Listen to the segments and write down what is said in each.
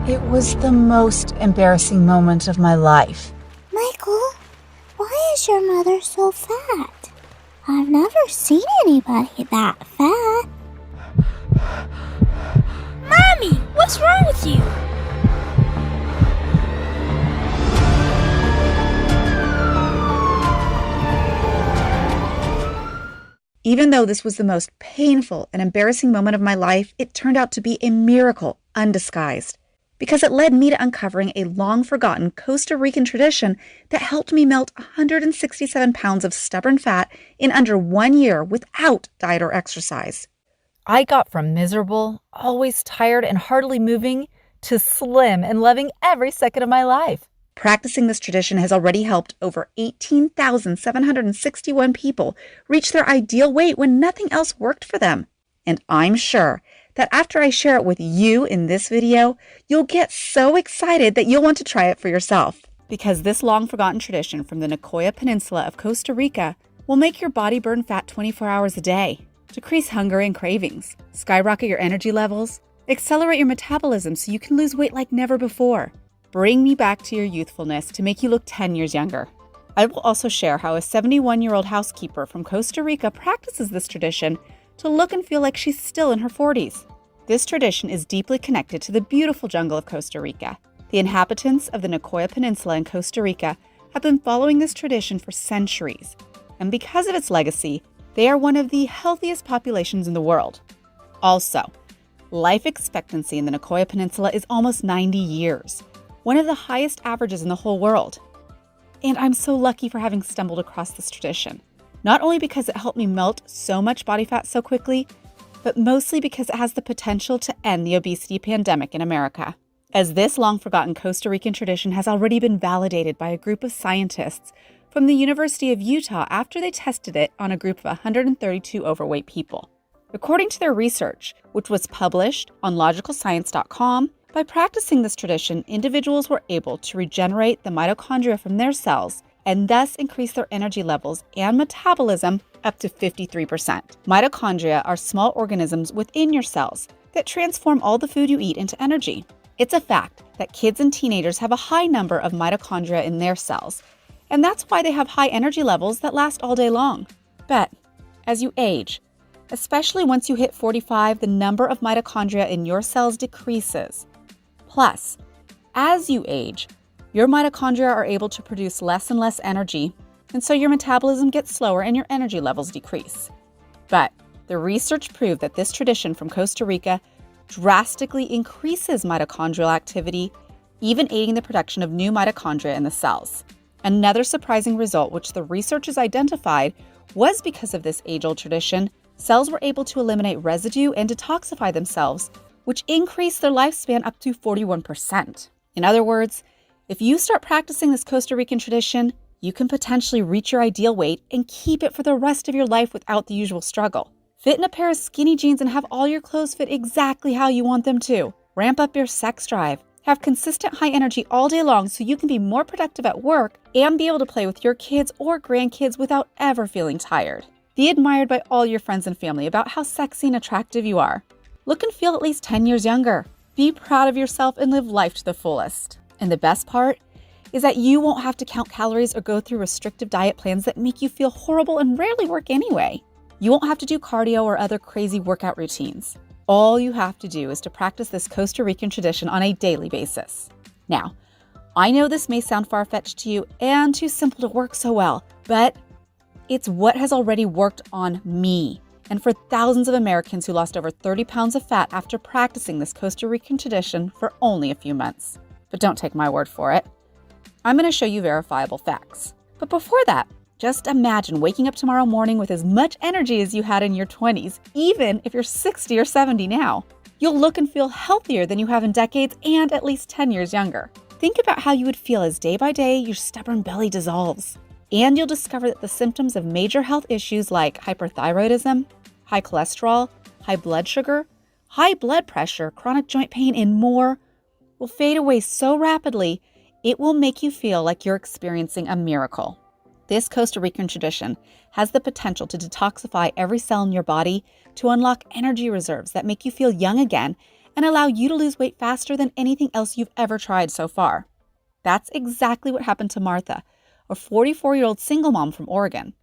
It was the most embarrassing moment of my life. Michael, why is your mother so fat? I've never seen anybody that fat. Mommy, what's wrong with you? Even though this was the most painful and embarrassing moment of my life, it turned out to be a miracle undisguised, because it led me to uncovering a long-forgotten Costa Rican tradition that helped me melt 167 pounds of stubborn fat in under 1 year without diet or exercise. I got from miserable, always tired and hardly moving, to slim and loving every second of my life. Practicing this tradition has already helped over 18,761 people reach their ideal weight when nothing else worked for them. And I'm sure that after I share it with you in this video, you'll get so excited that you'll want to try it for yourself. Because this long-forgotten tradition from the Nicoya Peninsula of Costa Rica will make your body burn fat 24 hours a day, decrease hunger and cravings, skyrocket your energy levels, accelerate your metabolism so you can lose weight like never before. Bring me back to your youthfulness to make you look 10 years younger. I will also share how a 71-year-old housekeeper from Costa Rica practices this tradition to look and feel like she's still in her 40s. This tradition is deeply connected to the beautiful jungle of Costa Rica. The inhabitants of the Nicoya Peninsula in Costa Rica have been following this tradition for centuries, and because of its legacy, they are one of the healthiest populations in the world. Also, life expectancy in the Nicoya Peninsula is almost 90 years. One of the highest averages in the whole world. And I'm so lucky for having stumbled across this tradition. Not only because it helped me melt so much body fat so quickly, but mostly because it has the potential to end the obesity pandemic in America. As this long-forgotten Costa Rican tradition has already been validated by a group of scientists from the University of Utah after they tested it on a group of 132 overweight people. According to their research, which was published on logicalscience.com, by practicing this tradition, individuals were able to regenerate the mitochondria from their cells and thus increase their energy levels and metabolism up to 53%. Mitochondria are small organisms within your cells that transform all the food you eat into energy. It's a fact that kids and teenagers have a high number of mitochondria in their cells, and that's why they have high energy levels that last all day long. But as you age, especially once you hit 45, the number of mitochondria in your cells decreases. Plus, as you age, your mitochondria are able to produce less and less energy, and so your metabolism gets slower and your energy levels decrease. But the research proved that this tradition from Costa Rica drastically increases mitochondrial activity, even aiding the production of new mitochondria in the cells. Another surprising result which the researchers identified was because of this age-old tradition, cells were able to eliminate residue and detoxify themselves, which increased their lifespan up to 41%. In other words, if you start practicing this Costa Rican tradition, you can potentially reach your ideal weight and keep it for the rest of your life without the usual struggle. Fit in a pair of skinny jeans and have all your clothes fit exactly how you want them to. Ramp up your sex drive. Have consistent high energy all day long so you can be more productive at work and be able to play with your kids or grandkids without ever feeling tired. Be admired by all your friends and family about how sexy and attractive you are. Look and feel at least 10 years younger. Be proud of yourself and live life to the fullest. And the best part is that you won't have to count calories or go through restrictive diet plans that make you feel horrible and rarely work anyway. You won't have to do cardio or other crazy workout routines. All you have to do is to practice this Costa Rican tradition on a daily basis. Now, I know this may sound far-fetched to you and too simple to work so well, but it's what has already worked on me and for thousands of Americans who lost over 30 pounds of fat after practicing this Costa Rican tradition for only a few months. But don't take my word for it. I'm going to show you verifiable facts. But before that, just imagine waking up tomorrow morning with as much energy as you had in your 20s, even if you're 60 or 70 now. You'll look and feel healthier than you have in decades and at least 10 years younger. Think about how you would feel as day by day your stubborn belly dissolves. And you'll discover that the symptoms of major health issues like hyperthyroidism, high cholesterol, high blood sugar, high blood pressure, chronic joint pain, and more will fade away so rapidly, it will make you feel like you're experiencing a miracle. This Costa Rican tradition has the potential to detoxify every cell in your body to unlock energy reserves that make you feel young again and allow you to lose weight faster than anything else you've ever tried so far. That's exactly what happened to Martha, a 44-year-old single mom from Oregon.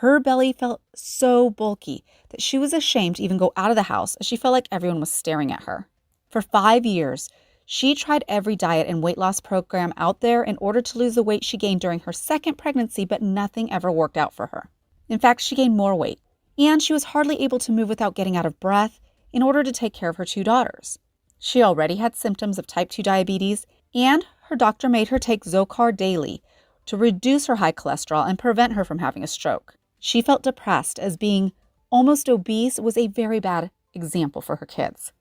Her belly felt so bulky that she was ashamed to even go out of the house as she felt like everyone was staring at her. For 5 years, she tried every diet and weight loss program out there in order to lose the weight she gained during her second pregnancy, but nothing ever worked out for her. In fact, she gained more weight, and she was hardly able to move without getting out of breath in order to take care of her 2 daughters. She already had symptoms of type 2 diabetes, and her doctor made her take Zocor daily to reduce her high cholesterol and prevent her from having a stroke. She felt depressed as being almost obese was a very bad example for her kids.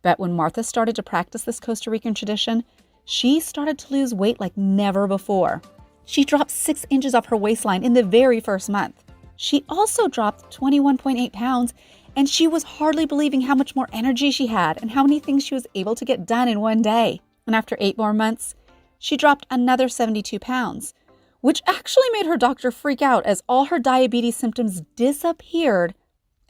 But when Martha started to practice this Costa Rican tradition, she started to lose weight like never before. She dropped 6 inches off her waistline in the very first month. She also dropped 21.8 pounds, and she was hardly believing how much more energy she had and how many things she was able to get done in one day. And after 8 more months, she dropped another 72 pounds, which actually made her doctor freak out as all her diabetes symptoms disappeared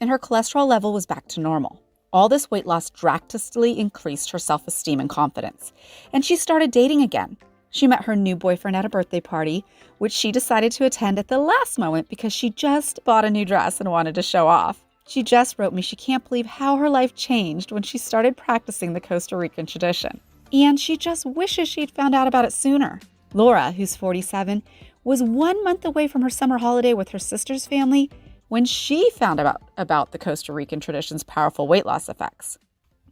and her cholesterol level was back to normal. All this weight loss drastically increased her self-esteem and confidence, and she started dating again. She met her new boyfriend at a birthday party, which she decided to attend at the last moment because she just bought a new dress and wanted to show off. She just wrote me she can't believe how her life changed when she started practicing the Costa Rican tradition, and she just wishes she'd found out about it sooner. Laura, who's 47, was 1 month away from her summer holiday with her sister's family when she found about the Costa Rican tradition's powerful weight loss effects.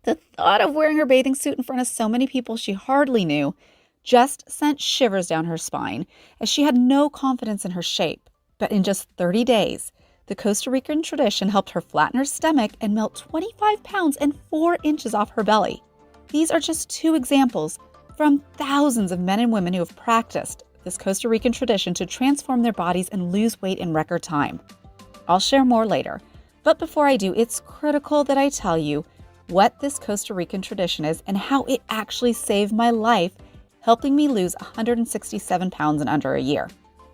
The thought of wearing her bathing suit in front of so many people she hardly knew just sent shivers down her spine as she had no confidence in her shape. But in just 30 days, the Costa Rican tradition helped her flatten her stomach and melt 25 pounds and 4 inches off her belly. These are just 2 examples from thousands of men and women who have practiced this Costa Rican tradition to transform their bodies and lose weight in record time. I'll share more later, but before I do, it's critical that I tell you what this Costa Rican tradition is and how it actually saved my life, helping me lose 167 pounds in under a year.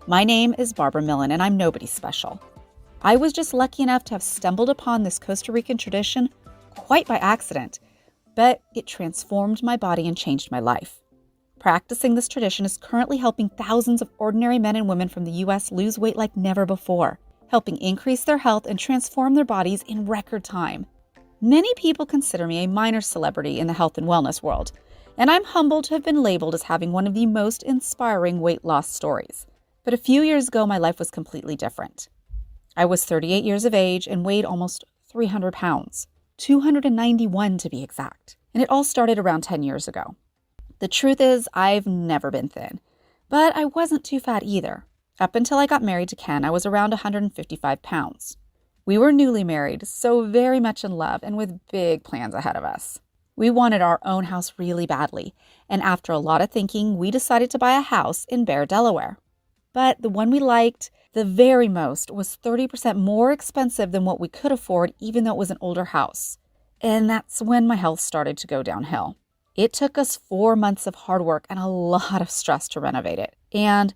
My name is Barbara Millen, and I'm nobody special. I was just lucky enough to have stumbled upon this Costa Rican tradition quite by accident, but it transformed my body and changed my life. Practicing this tradition is currently helping thousands of ordinary men and women from the U.S. lose weight like never before, helping increase their health and transform their bodies in record time. Many people consider me a minor celebrity in the health and wellness world, and I'm humbled to have been labeled as having one of the most inspiring weight loss stories. But a few years ago, my life was completely different. I was 38 years of age and weighed almost 300 pounds, 291 to be exact, and it all started around 10 years ago. The truth is, I've never been thin, but I wasn't too fat either. Up until I got married to Ken, I was around 155 pounds. We were newly married, so very much in love and with big plans ahead of us. We wanted our own house really badly, and after a lot of thinking, we decided to buy a house in Bear, Delaware. But the one we liked the very most was 30% more expensive than what we could afford, even though it was an older house. And that's when my health started to go downhill. It took us 4 months of hard work and a lot of stress to renovate it. And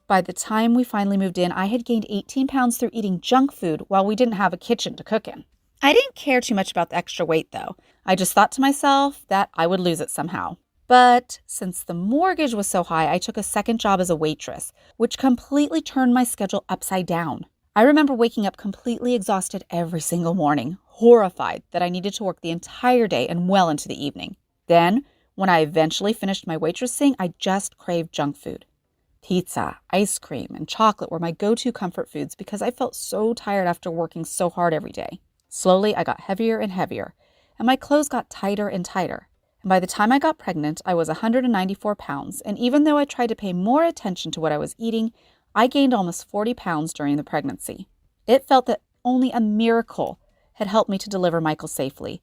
by the time we finally moved in, I had gained 18 pounds through eating junk food while we didn't have a kitchen to cook in. I didn't care too much about the extra weight, though. I just thought to myself that I would lose it somehow. But since the mortgage was so high, I took a second job as a waitress, which completely turned my schedule upside down. I remember waking up completely exhausted every single morning, horrified that I needed to work the entire day and well into the evening. Then, when I eventually finished my waitressing, I just craved junk food. Pizza, ice cream, and chocolate were my go-to comfort foods because I felt so tired after working so hard every day. Slowly, I got heavier and heavier, and my clothes got tighter and tighter. And by the time I got pregnant, I was 194 pounds, and even though I tried to pay more attention to what I was eating, I gained almost 40 pounds during the pregnancy. It felt that only a miracle had helped me to deliver Michael safely.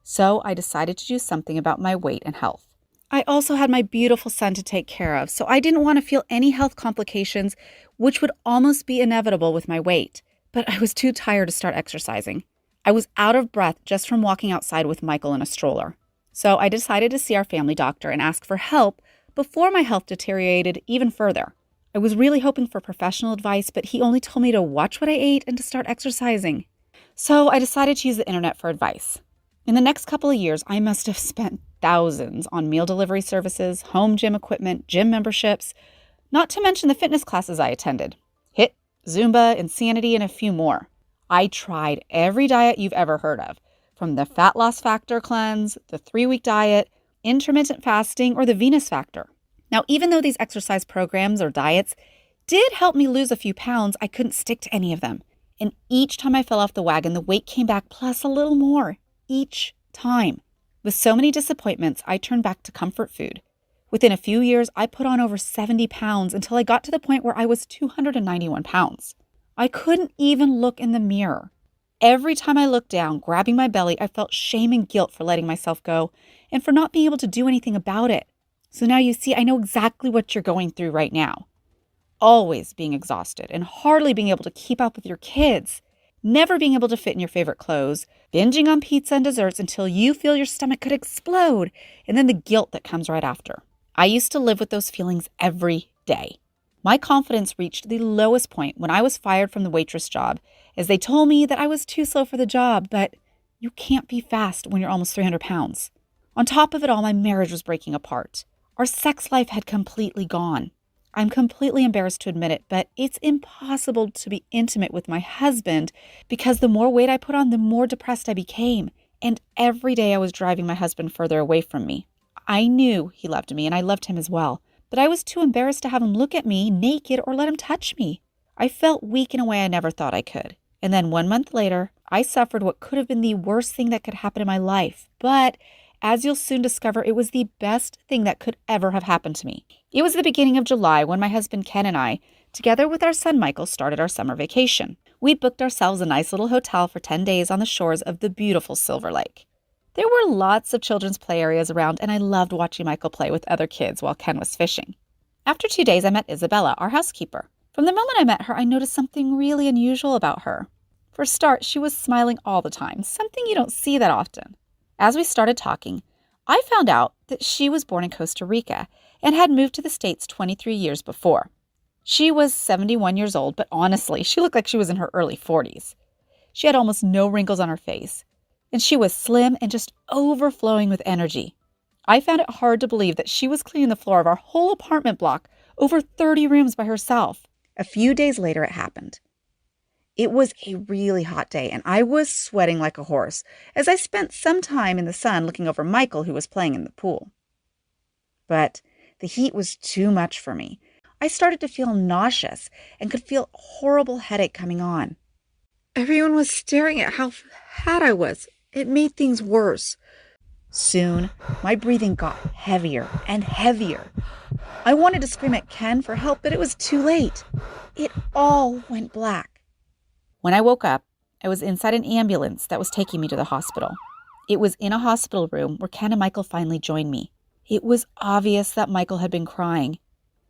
So I decided to do something about my weight and health. I also had my beautiful son to take care of, so I didn't want to feel any health complications, which would almost be inevitable with my weight. But I was too tired to start exercising. I was out of breath just from walking outside with Michael in a stroller. So I decided to see our family doctor and ask for help before my health deteriorated even further. I was really hoping for professional advice, but he only told me to watch what I ate and to start exercising. So I decided to use the internet for advice. In the next couple of years, I must have spent thousands on meal delivery services, home gym equipment, gym memberships, not to mention the fitness classes I attended. HIIT, Zumba, Insanity, and a few more. I tried every diet you've ever heard of, from the Fat Loss Factor cleanse, the 3-week diet, intermittent fasting, or the Venus Factor. Now, even though these exercise programs or diets did help me lose a few pounds, I couldn't stick to any of them. And each time I fell off the wagon, the weight came back plus a little more. Each time. With so many disappointments, I turned back to comfort food. Within a few years, I put on over 70 pounds until I got to the point where I was 291 pounds. I couldn't even look in the mirror. Every time I looked down, grabbing my belly, I felt shame and guilt for letting myself go and for not being able to do anything about it. So now you see, I know exactly what you're going through right now. Always being exhausted and hardly being able to keep up with your kids. Never being able to fit in your favorite clothes, binging on pizza and desserts until you feel your stomach could explode, and then the guilt that comes right after. I used to live with those feelings every day. My confidence reached the lowest point when I was fired from the waitress job, as they told me that I was too slow for the job, but you can't be fast when you're almost 300 pounds. On top of it all, my marriage was breaking apart. Our sex life had completely gone. I'm completely embarrassed to admit it, but it's impossible to be intimate with my husband because the more weight I put on, the more depressed I became. And every day I was driving my husband further away from me. I knew he loved me and I loved him as well, but I was too embarrassed to have him look at me naked or let him touch me. I felt weak in a way I never thought I could. And then 1 month later, I suffered what could have been the worst thing that could happen in my life. But as you'll soon discover, it was the best thing that could ever have happened to me. It was the beginning of July when my husband Ken and I, together with our son Michael, started our summer vacation. We booked ourselves a nice little hotel for 10 days on the shores of the beautiful Silver Lake. There were lots of children's play areas around, and I loved watching Michael play with other kids while Ken was fishing. After 2 days, I met Isabella, our housekeeper. From the moment I met her, I noticed something really unusual about her. For a start, she was smiling all the time, something you don't see that often. As we started talking, I found out that she was born in Costa Rica and had moved to the States 23 years before. She was 71 years old, but honestly, she looked like she was in her early 40s. She had almost no wrinkles on her face, and she was slim and just overflowing with energy. I found it hard to believe that she was cleaning the floor of our whole apartment block, over 30 rooms by herself. A few days later, it happened. It was a really hot day, and I was sweating like a horse as I spent some time in the sun looking over Michael, who was playing in the pool. But the heat was too much for me. I started to feel nauseous and could feel a horrible headache coming on. Everyone was staring at how fat I was. It made things worse. Soon, my breathing got heavier and heavier. I wanted to scream at Ken for help, but it was too late. It all went black. When I woke up, I was inside an ambulance that was taking me to the hospital. It was in a hospital room where Ken and Michael finally joined me. It was obvious that Michael had been crying.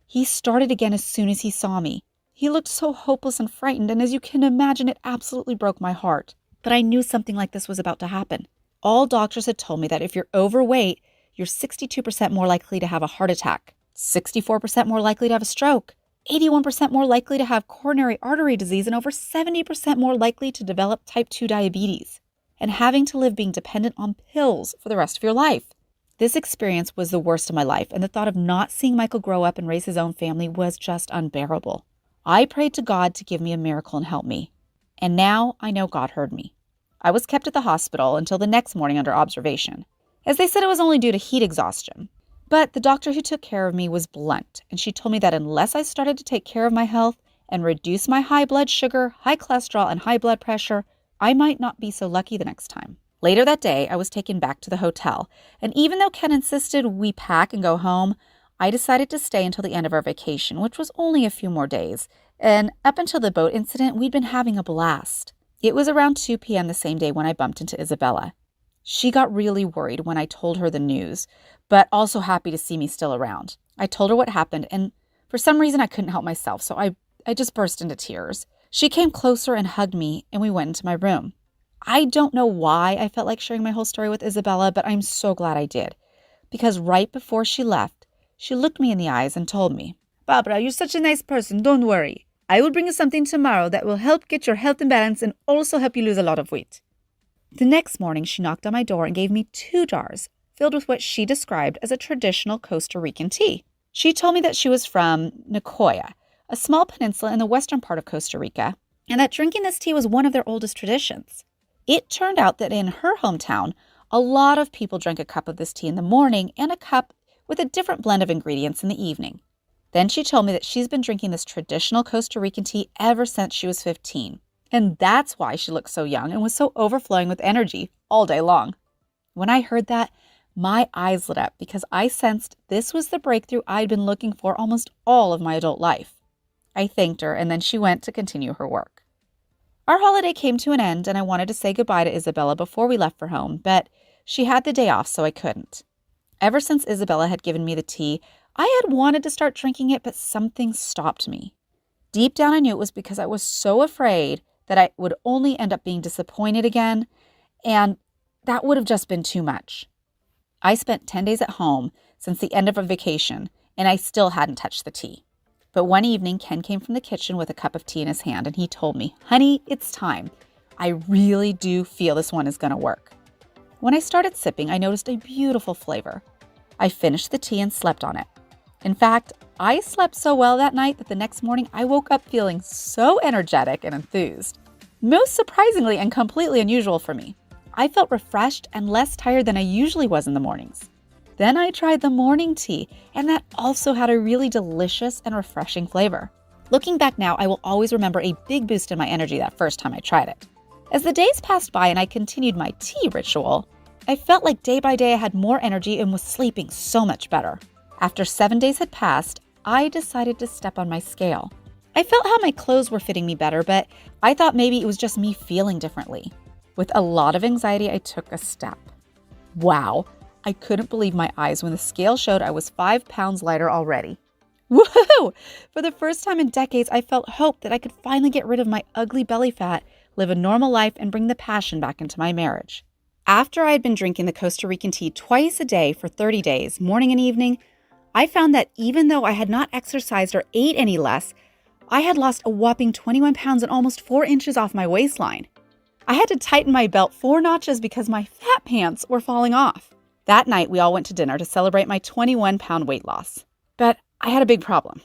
He started again as soon as he saw me. He looked so hopeless and frightened, and as you can imagine, it absolutely broke my heart. But I knew something like this was about to happen. All doctors had told me that if you're overweight, you're 62% more likely to have a heart attack, 64% more likely to have a stroke, 81% more likely to have coronary artery disease, and over 70% more likely to develop type 2 diabetes, and having to live being dependent on pills for the rest of your life. This experience was the worst of my life, and the thought of not seeing Michael grow up and raise his own family was just unbearable. I prayed to God to give me a miracle and help me. And now I know God heard me. I was kept at the hospital until the next morning under observation, as they said it was only due to heat exhaustion. But the doctor who took care of me was blunt, and she told me that unless I started to take care of my health and reduce my high blood sugar, high cholesterol, and high blood pressure, I might not be so lucky the next time. Later that day, I was taken back to the hotel, and even though Ken insisted we pack and go home, I decided to stay until the end of our vacation, which was only a few more days. And up until the boat incident, we'd been having a blast. It was around 2 p.m. the same day when I bumped into Isabella. She got really worried when I told her the news, but also happy to see me still around. I told her what happened, and for some reason I couldn't help myself, so I just burst into tears. She came closer and hugged me, and we went into my room. I don't know why I felt like sharing my whole story with Isabella, but I'm so glad I did. Because right before she left, she looked me in the eyes and told me, "Barbara, you're such a nice person, don't worry. I will bring you something tomorrow that will help get your health in balance and also help you lose a lot of weight." The next morning, she knocked on my door and gave me 2 jars filled with what she described as a traditional Costa Rican tea. She told me that she was from Nicoya, a small peninsula in the western part of Costa Rica, and that drinking this tea was one of their oldest traditions. It turned out that in her hometown, a lot of people drank a cup of this tea in the morning and a cup with a different blend of ingredients in the evening. Then she told me that she's been drinking this traditional Costa Rican tea ever since she was 15. And that's why she looked so young and was so overflowing with energy all day long. When I heard that, my eyes lit up because I sensed this was the breakthrough I'd been looking for almost all of my adult life. I thanked her, and then she went to continue her work. Our holiday came to an end, and I wanted to say goodbye to Isabella before we left for home, but she had the day off, so I couldn't. Ever since Isabella had given me the tea, I had wanted to start drinking it, but something stopped me. Deep down, I knew it was because I was so afraid that I would only end up being disappointed again, and that would have just been too much. I spent 10 days at home since the end of a vacation, and I still hadn't touched the tea. But one evening, Ken came from the kitchen with a cup of tea in his hand, and he told me, "Honey, it's time. I really do feel this one is going to work." When I started sipping, I noticed a beautiful flavor. I finished the tea and slept on it. In fact, I slept so well that night that the next morning I woke up feeling so energetic and enthused. Most surprisingly and completely unusual for me. I felt refreshed and less tired than I usually was in the mornings. Then I tried the morning tea, and that also had a really delicious and refreshing flavor. Looking back now, I will always remember a big boost in my energy that first time I tried it. As the days passed by and I continued my tea ritual, I felt like day by day I had more energy and was sleeping so much better. After 7 days had passed, I decided to step on my scale. I felt how my clothes were fitting me better, but I thought maybe it was just me feeling differently. With a lot of anxiety, I took a step. Wow, I couldn't believe my eyes when the scale showed I was 5 pounds lighter already. Woohoo! For the first time in decades, I felt hope that I could finally get rid of my ugly belly fat, live a normal life, and bring the passion back into my marriage. After I had been drinking the Costa Rican tea twice a day for 30 days, morning and evening, I found that even though I had not exercised or ate any less, I had lost a whopping 21 pounds and almost 4 inches off my waistline. I had to tighten my belt 4 notches because my fat pants were falling off. That night, we all went to dinner to celebrate my 21-pound weight loss. But I had a big problem.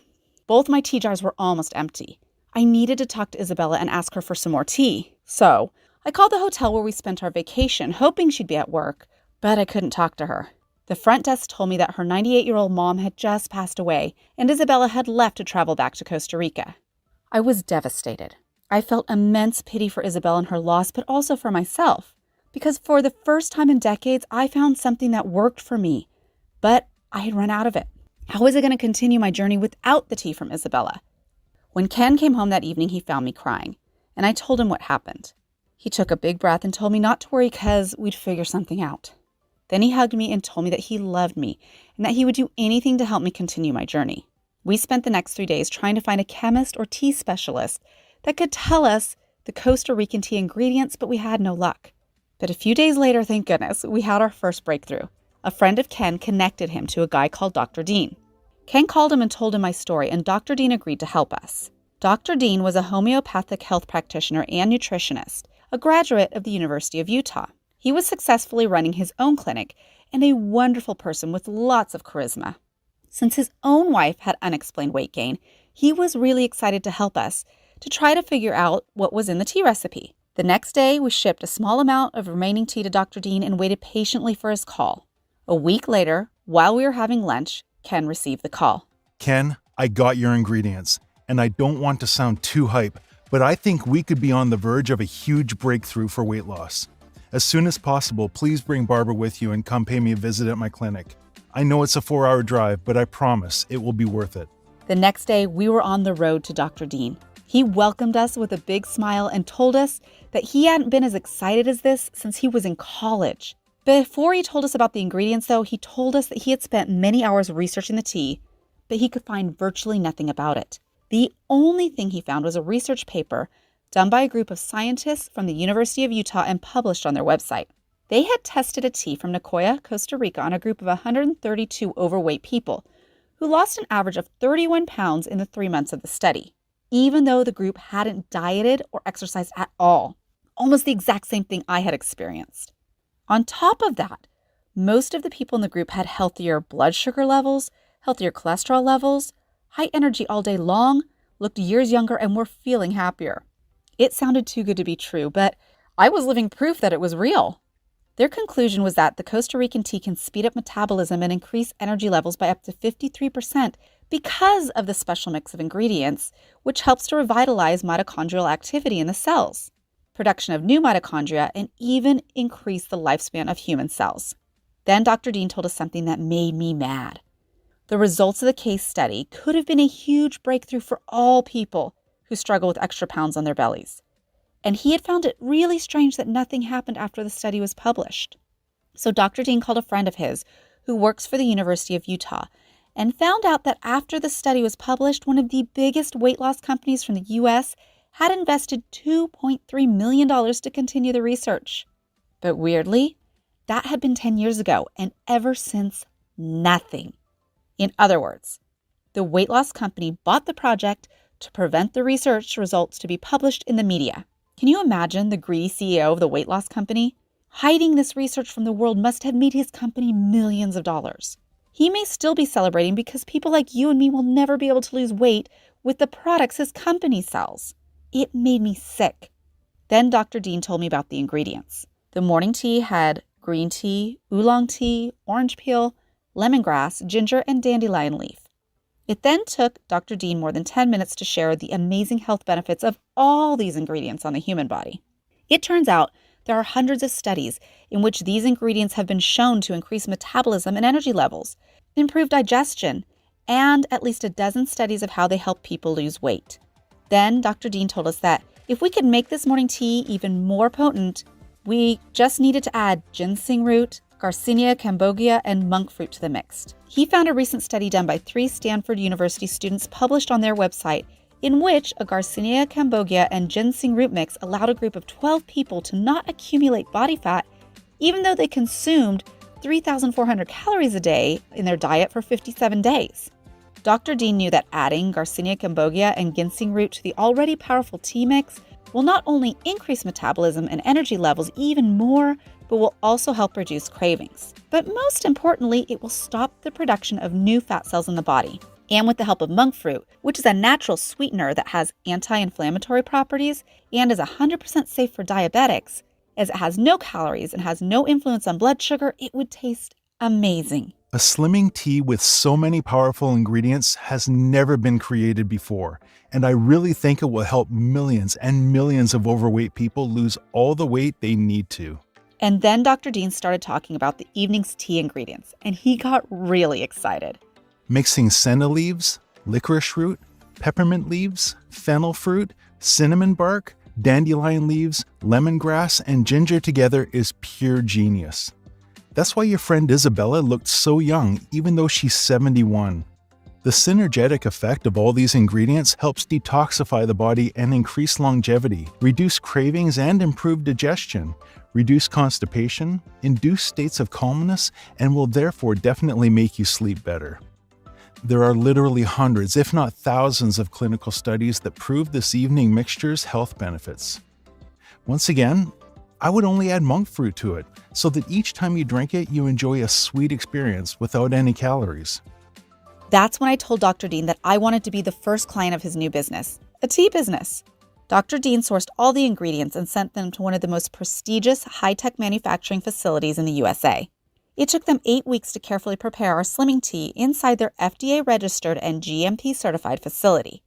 Both my tea jars were almost empty. I needed to talk to Isabella and ask her for some more tea. So I called the hotel where we spent our vacation, hoping she'd be at work, but I couldn't talk to her. The front desk told me that her 98-year-old mom had just passed away, and Isabella had left to travel back to Costa Rica. I was devastated. I felt immense pity for Isabella and her loss, but also for myself, because for the first time in decades, I found something that worked for me, but I had run out of it. How was I going to continue my journey without the tea from Isabella? When Ken came home that evening, he found me crying, and I told him what happened. He took a big breath and told me not to worry because we'd figure something out. Then he hugged me and told me that he loved me and that he would do anything to help me continue my journey. We spent the next 3 days trying to find a chemist or tea specialist that could tell us the Costa Rican tea ingredients, but we had no luck. But a few days later, thank goodness, we had our first breakthrough. A friend of Ken connected him to a guy called Dr. Dean. Ken called him and told him my story, and Dr. Dean agreed to help us. Dr. Dean was a homeopathic health practitioner and nutritionist, a graduate of the University of Utah. He was successfully running his own clinic and a wonderful person with lots of charisma. Since his own wife had unexplained weight gain, he was really excited to help us to try to figure out what was in the tea recipe. The next day, we shipped a small amount of remaining tea to Dr. Dean and waited patiently for his call. A week later, while we were having lunch, Ken received the call. Ken, I got your ingredients, and I don't want to sound too hype, but I think we could be on the verge of a huge breakthrough for weight loss. As soon as possible, please bring Barbara with you and come pay me a visit at my clinic. I know it's a 4-hour drive, but I promise it will be worth it. The next day, we were on the road to Dr. Dean. He welcomed us with a big smile and told us that he hadn't been as excited as this since he was in college. Before he told us about the ingredients, though, he told us that he had spent many hours researching the tea, but he could find virtually nothing about it. The only thing he found was a research paper done by a group of scientists from the University of Utah and published on their website. They had tested a tea from Nicoya, Costa Rica on a group of 132 overweight people who lost an average of 31 pounds in the 3 months of the study, even though the group hadn't dieted or exercised at all. almost the exact same thing I had experienced. On top of that, most of the people in the group had healthier blood sugar levels, healthier cholesterol levels, high energy all day long, looked years younger, and were feeling happier. It sounded too good to be true, but I was living proof that it was real. Their conclusion was that the Costa Rican tea can speed up metabolism and increase energy levels by up to 53% because of the special mix of ingredients, which helps to revitalize mitochondrial activity in the cells, production of new mitochondria, and even increase the lifespan of human cells. Then Dr. Dean told us something that made me mad. The results of the case study could have been a huge breakthrough for all people who struggle with extra pounds on their bellies. And he had found it really strange that nothing happened after the study was published. So Dr. Dean called a friend of his who works for the University of Utah and found out that after the study was published, one of the biggest weight loss companies from the U.S. had invested $2.3 million to continue the research. But weirdly, that had been 10 years ago, and ever since, nothing. In other words, the weight loss company bought the project to prevent the research results to be published in the media. Can you imagine the greedy CEO of the weight loss company? Hiding this research from the world must have made his company millions of dollars. He may still be celebrating because people like you and me will never be able to lose weight with the products his company sells. It made me sick. Then Dr. Dean told me about the ingredients. The morning tea had green tea, oolong tea, orange peel, lemongrass, ginger, and dandelion leaf. It then took Dr. Dean more than 10 minutes to share the amazing health benefits of all these ingredients on the human body. It turns out there are hundreds of studies in which these ingredients have been shown to increase metabolism and energy levels, improve digestion, and at least a dozen studies of how they help people lose weight. Then Dr. Dean told us that if we could make this morning tea even more potent, we just needed to add ginseng root, Garcinia cambogia, and monk fruit to the mix. He found a recent study done by 3 Stanford University students published on their website in which a Garcinia cambogia and ginseng root mix allowed a group of 12 people to not accumulate body fat even though they consumed 3,400 calories a day in their diet for 57 days. Dr. Dean knew that adding Garcinia cambogia and ginseng root to the already powerful tea mix will not only increase metabolism and energy levels even more, but will also help reduce cravings. But most importantly, it will stop the production of new fat cells in the body. And with the help of monk fruit, which is a natural sweetener that has anti-inflammatory properties and is 100% safe for diabetics, as it has no calories and has no influence on blood sugar, it would taste amazing. A slimming tea with so many powerful ingredients has never been created before, and I really think it will help millions and millions of overweight people lose all the weight they need to. And then Dr. Dean started talking about the evening's tea ingredients, and he got really excited. Mixing senna leaves, licorice root, peppermint leaves, fennel fruit, cinnamon bark, dandelion leaves, lemongrass, and ginger together is pure genius. That's why your friend Isabella looked so young, even though she's 71. The synergetic effect of all these ingredients helps detoxify the body and increase longevity, reduce cravings and improve digestion, reduce constipation, induce states of calmness, and will therefore definitely make you sleep better. There are literally hundreds, if not thousands, of clinical studies that prove this evening mixture's health benefits. Once again, I would only add monk fruit to it, so that each time you drink it, you enjoy a sweet experience without any calories. That's when I told Dr. Dean that I wanted to be the first client of his new business, a tea business. Dr. Dean sourced all the ingredients and sent them to one of the most prestigious high-tech manufacturing facilities in the USA. It took them 8 weeks to carefully prepare our slimming tea inside their FDA-registered and GMP-certified facility.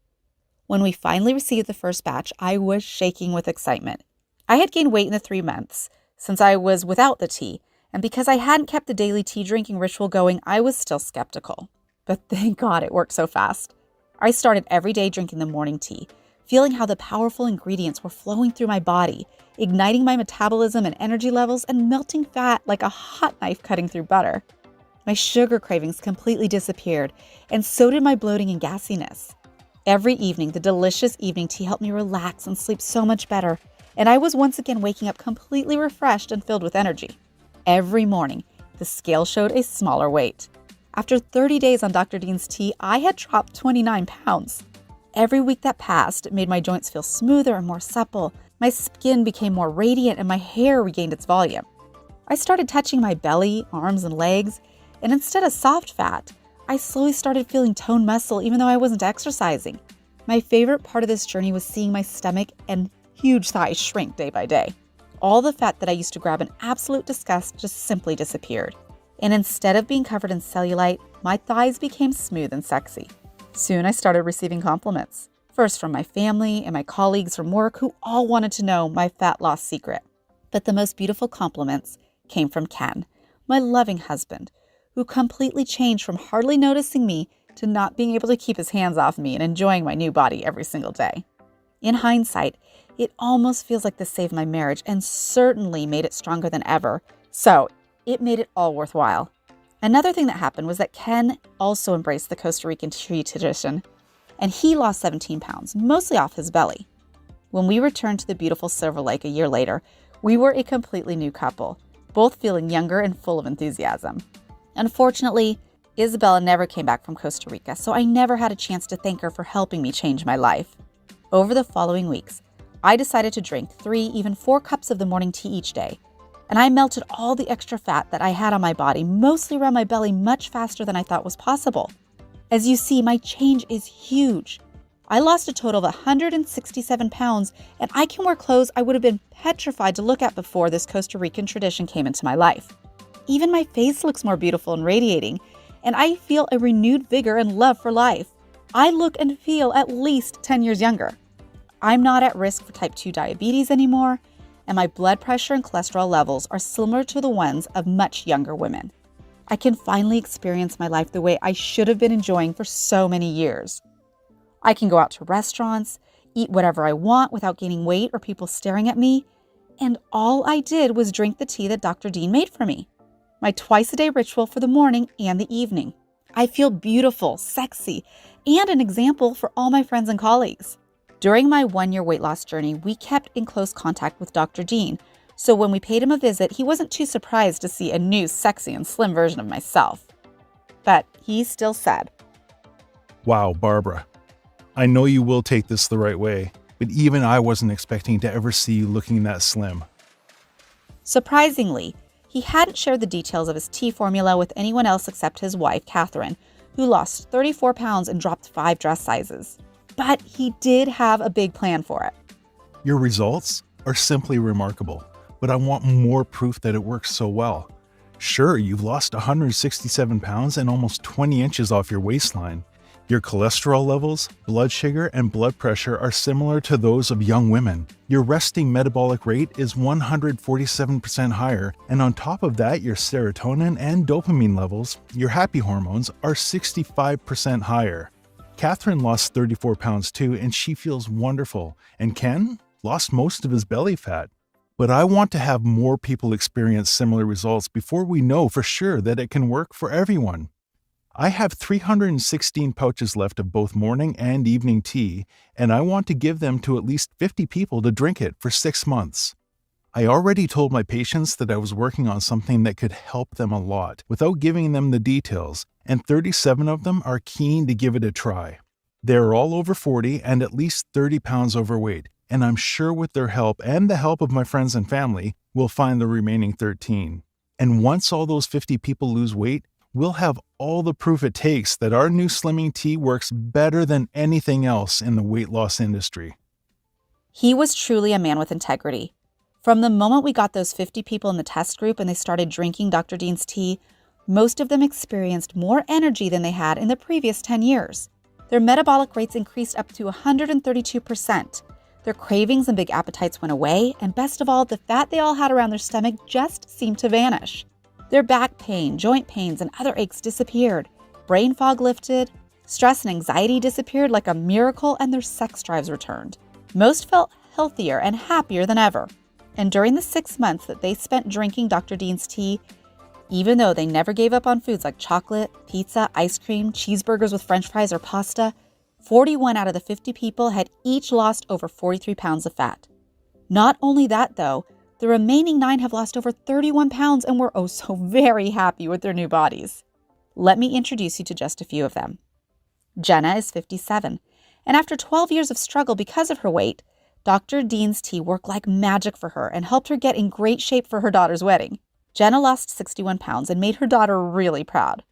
When we finally received the first batch, I was shaking with excitement. I had gained weight in the 3 months since I was without the tea, and because I hadn't kept the daily tea drinking ritual going, I was still skeptical. But thank God it worked so fast. I started every day drinking the morning tea, feeling how the powerful ingredients were flowing through my body, igniting my metabolism and energy levels, and melting fat like a hot knife cutting through butter. My sugar cravings completely disappeared, and so did my bloating and gassiness. Every evening, the delicious evening tea helped me relax and sleep so much better, and I was once again waking up completely refreshed and filled with energy. Every morning, the scale showed a smaller weight. After 30 days on Dr. Dean's tea, I had dropped 29 pounds. Every week that passed made my joints feel smoother and more supple, My skin became more radiant and my hair regained its volume. I started touching my belly, arms, and legs, and instead of soft fat, I slowly started feeling toned muscle even though I wasn't exercising. My favorite part of this journey was seeing my stomach and huge thighs shrink day by day. All the fat that I used to grab in absolute disgust just simply disappeared. And instead of being covered in cellulite, my thighs became smooth and sexy. Soon I started receiving compliments, first from my family and my colleagues from work who all wanted to know my fat loss secret. But the most beautiful compliments came from Ken, my loving husband, who completely changed from hardly noticing me to not being able to keep his hands off me and enjoying my new body every single day. In hindsight, it almost feels like this saved my marriage and certainly made it stronger than ever, so it made it all worthwhile. Another thing that happened was that Ken also embraced the Costa Rican tea tradition, and he lost 17 pounds, mostly off his belly. When we returned to the beautiful Silver Lake a year later, we were a completely new couple, both feeling younger and full of enthusiasm. Unfortunately, Isabella never came back from Costa Rica, so I never had a chance to thank her for helping me change my life. Over the following weeks, I decided to drink 3, even 4 cups of the morning tea each day, and I melted all the extra fat that I had on my body, mostly around my belly, much faster than I thought was possible. As you see, my change is huge. I lost a total of 167 pounds, and I can wear clothes I would have been petrified to look at before this Costa Rican tradition came into my life. Even my face looks more beautiful and radiating, and I feel a renewed vigor and love for life. I look and feel at least 10 years younger. I'm not at risk for type 2 diabetes anymore, and my blood pressure and cholesterol levels are similar to the ones of much younger women. I can finally experience my life the way I should have been enjoying for so many years. I can go out to restaurants, eat whatever I want without gaining weight or people staring at me, and all I did was drink the tea that Dr. Dean made for me. My twice-a-day ritual for the morning and the evening. I feel beautiful, sexy, and an example for all my friends and colleagues. During my 1-year weight loss journey, we kept in close contact with Dr. Dean, so when we paid him a visit, he wasn't too surprised to see a new, sexy, and slim version of myself. But he still said, Wow, Barbara. I know you will take this the right way, but even I wasn't expecting to ever see you looking that slim. Surprisingly, he hadn't shared the details of his tea formula with anyone else except his wife, Catherine, who lost 34 pounds and dropped 5 dress sizes. But he did have a big plan for it. Your results are simply remarkable, but I want more proof that it works so well. Sure, you've lost 167 pounds and almost 20 inches off your waistline. Your cholesterol levels, blood sugar, and blood pressure are similar to those of young women. Your resting metabolic rate is 147% higher, and on top of that, your serotonin and dopamine levels, your happy hormones, are 65% higher. Catherine lost 34 pounds too, and she feels wonderful, and Ken lost most of his belly fat. But I want to have more people experience similar results before we know for sure that it can work for everyone. I have 316 pouches left of both morning and evening tea, and I want to give them to at least 50 people to drink it for 6 months. I already told my patients that I was working on something that could help them a lot without giving them the details, and 37 of them are keen to give it a try. They're all over 40 and at least 30 pounds overweight, and I'm sure with their help and the help of my friends and family, we'll find the remaining 13. And once all those 50 people lose weight, we'll have all the proof it takes that our new slimming tea works better than anything else in the weight loss industry. He was truly a man with integrity. From the moment we got those 50 people in the test group and they started drinking Dr. Dean's tea, most of them experienced more energy than they had in the previous 10 years. Their metabolic rates increased up to 132%. Their cravings and big appetites went away, and best of all, the fat they all had around their stomach just seemed to vanish. Their back pain, joint pains, and other aches disappeared. Brain fog lifted. Stress and anxiety disappeared like a miracle, and their sex drives returned. Most felt healthier and happier than ever. And during the 6 months that they spent drinking Dr. Dean's tea, even though they never gave up on foods like chocolate, pizza, ice cream, cheeseburgers with french fries, or pasta, 41 out of the 50 people had each lost over 43 pounds of fat. Not only that, though, the remaining 9 have lost over 31 pounds and were oh so very happy with their new bodies. Let me introduce you to just a few of them. Jenna is 57, and after 12 years of struggle because of her weight, Dr. Dean's tea worked like magic for her and helped her get in great shape for her daughter's wedding. Jenna lost 61 pounds and made her daughter really proud.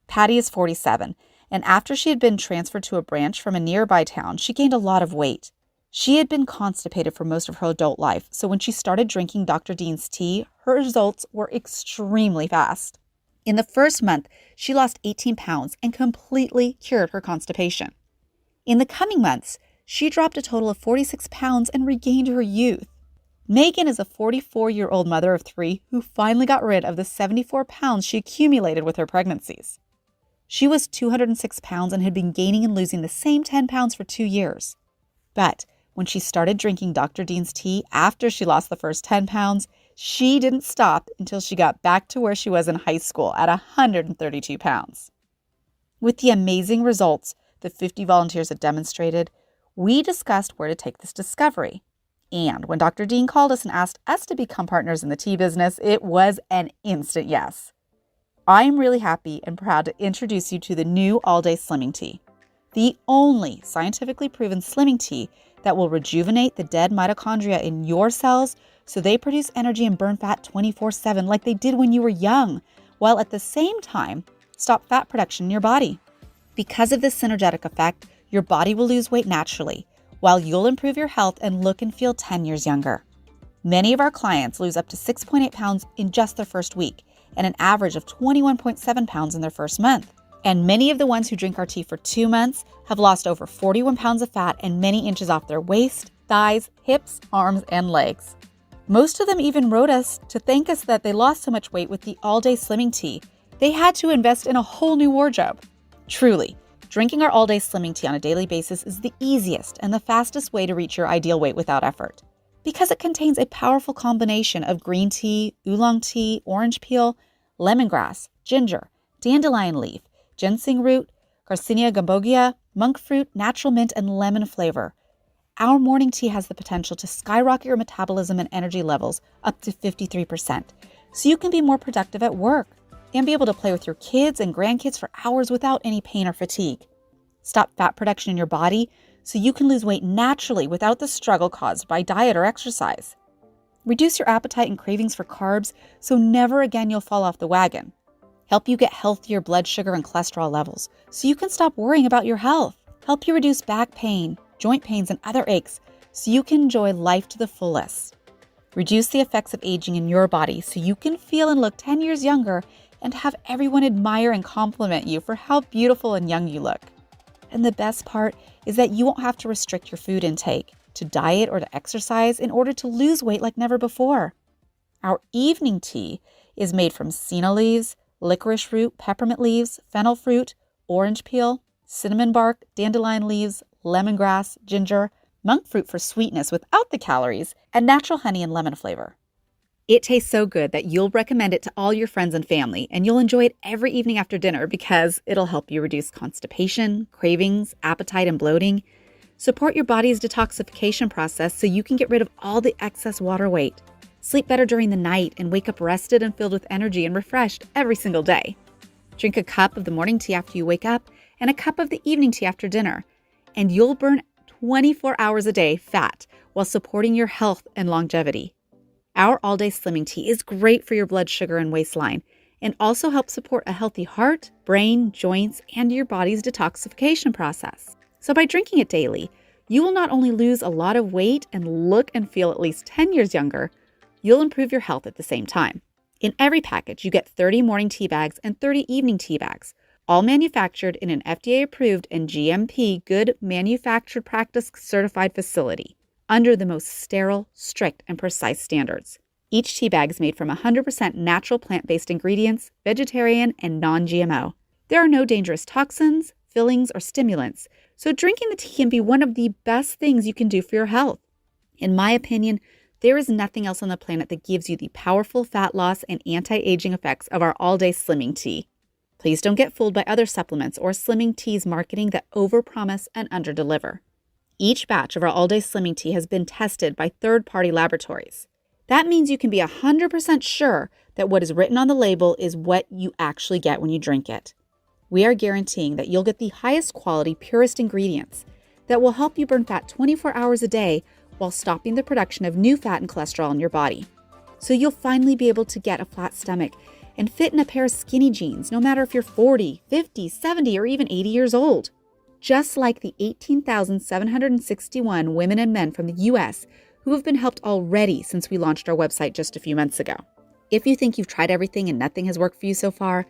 Patty is 47, and after she had been transferred to a branch from a nearby town, she gained a lot of weight. She had been constipated for most of her adult life, so when she started drinking Dr. Dean's tea, her results were extremely fast. In the first month, she lost 18 pounds and completely cured her constipation. In the coming months, she dropped a total of 46 pounds and regained her youth. Megan is a 44-year-old mother of 3 who finally got rid of the 74 pounds she accumulated with her pregnancies. She was 206 pounds and had been gaining and losing the same 10 pounds for 2 years. But when she started drinking Dr. Dean's tea after she lost the first 10 pounds, she didn't stop until she got back to where she was in high school at 132 pounds. With the amazing results the 50 volunteers had demonstrated, we discussed where to take this discovery. And when Dr. Dean called us and asked us to become partners in the tea business, it was an instant yes. I'm really happy and proud to introduce you to the new All-Day Slimming Tea, the only scientifically proven slimming tea that will rejuvenate the dead mitochondria in your cells so they produce energy and burn fat 24/7 like they did when you were young, while at the same time stop fat production in your body. Because of this synergetic effect, your body will lose weight naturally, while you'll improve your health and look and feel 10 years younger. Many of our clients lose up to 6.8 pounds in just their first week and an average of 21.7 pounds in their first month. And many of the ones who drink our tea for 2 months have lost over 41 pounds of fat and many inches off their waist, thighs, hips, arms, and legs. Most of them even wrote us to thank us that they lost so much weight with the all-day slimming tea. They had to invest in a whole new wardrobe. Truly, drinking our all-day slimming tea on a daily basis is the easiest and the fastest way to reach your ideal weight without effort, because it contains a powerful combination of green tea, oolong tea, orange peel, lemongrass, ginger, dandelion leaf, ginseng root, Garcinia gambogia, monk fruit, natural mint, and lemon flavor. Our morning tea has the potential to skyrocket your metabolism and energy levels up to 53%, so you can be more productive at work and be able to play with your kids and grandkids for hours without any pain or fatigue. Stop fat production in your body so you can lose weight naturally without the struggle caused by diet or exercise. Reduce your appetite and cravings for carbs so never again you'll fall off the wagon. Help you get healthier blood sugar and cholesterol levels so you can stop worrying about your health. Help you reduce back pain, joint pains, and other aches so you can enjoy life to the fullest. Reduce the effects of aging in your body so you can feel and look 10 years younger and have everyone admire and compliment you for how beautiful and young you look. And the best part is that you won't have to restrict your food intake, to diet, or to exercise in order to lose weight like never before. Our evening tea is made from senna leaves, licorice root, peppermint leaves, fennel fruit, orange peel, cinnamon bark, dandelion leaves, lemongrass, ginger, monk fruit for sweetness without the calories, and natural honey and lemon flavor. It tastes so good that you'll recommend it to all your friends and family, and you'll enjoy it every evening after dinner because it'll help you reduce constipation, cravings, appetite, and bloating, support your body's detoxification process so you can get rid of all the excess water weight, sleep better during the night, and wake up rested and filled with energy and refreshed every single day. Drink a cup of the morning tea after you wake up and a cup of the evening tea after dinner, and you'll burn 24 hours a day fat while supporting your health and longevity. Our all-day slimming tea is great for your blood sugar and waistline and also helps support a healthy heart, brain, joints, and your body's detoxification process. So by drinking it daily, you will not only lose a lot of weight and look and feel at least 10 years younger, you'll improve your health at the same time. In every package, you get 30 morning tea bags and 30 evening tea bags, all manufactured in an FDA-approved and GMP Good Manufactured Practice certified facility, under the most sterile, strict, and precise standards. Each tea bag is made from 100% natural plant-based ingredients, vegetarian, and non-GMO. There are no dangerous toxins, fillings, or stimulants, so drinking the tea can be one of the best things you can do for your health. In my opinion, there is nothing else on the planet that gives you the powerful fat loss and anti-aging effects of our all-day slimming tea. Please don't get fooled by other supplements or slimming tea's marketing that overpromise and underdeliver. Each batch of our all-day slimming tea has been tested by third-party laboratories. That means you can be 100% sure that what is written on the label is what you actually get when you drink it. We are guaranteeing that you'll get the highest quality, purest ingredients that will help you burn fat 24 hours a day while stopping the production of new fat and cholesterol in your body. So you'll finally be able to get a flat stomach and fit in a pair of skinny jeans, no matter if you're 40, 50, 70, or even 80 years old. Just like the 18,761 women and men from the US who have been helped already since we launched our website just a few months ago. If you think you've tried everything and nothing has worked for you so far,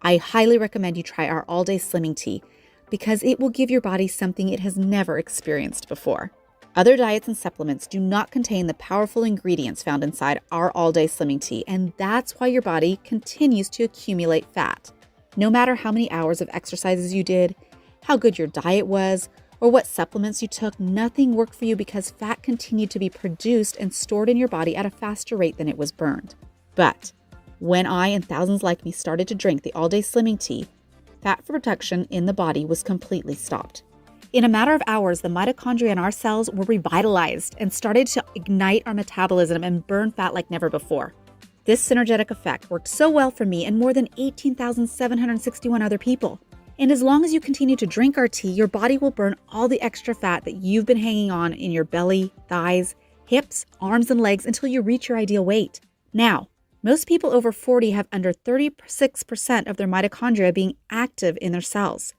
I highly recommend you try our all-day slimming tea because it will give your body something it has never experienced before. Other diets and supplements do not contain the powerful ingredients found inside our all-day slimming tea, and that's why your body continues to accumulate fat. No matter how many hours of exercises you did, how good your diet was, or what supplements you took, nothing worked for you because fat continued to be produced and stored in your body at a faster rate than it was burned. But when I and thousands like me started to drink the all-day slimming tea, fat production in the body was completely stopped. In a matter of hours, the mitochondria in our cells were revitalized and started to ignite our metabolism and burn fat like never before. This synergetic effect worked so well for me and more than 18,761 other people. And as long as you continue to drink our tea, your body will burn all the extra fat that you've been hanging on in your belly, thighs, hips, arms, and legs until you reach your ideal weight. Now, most people over 40 have under 36% of their mitochondria being active in their cells.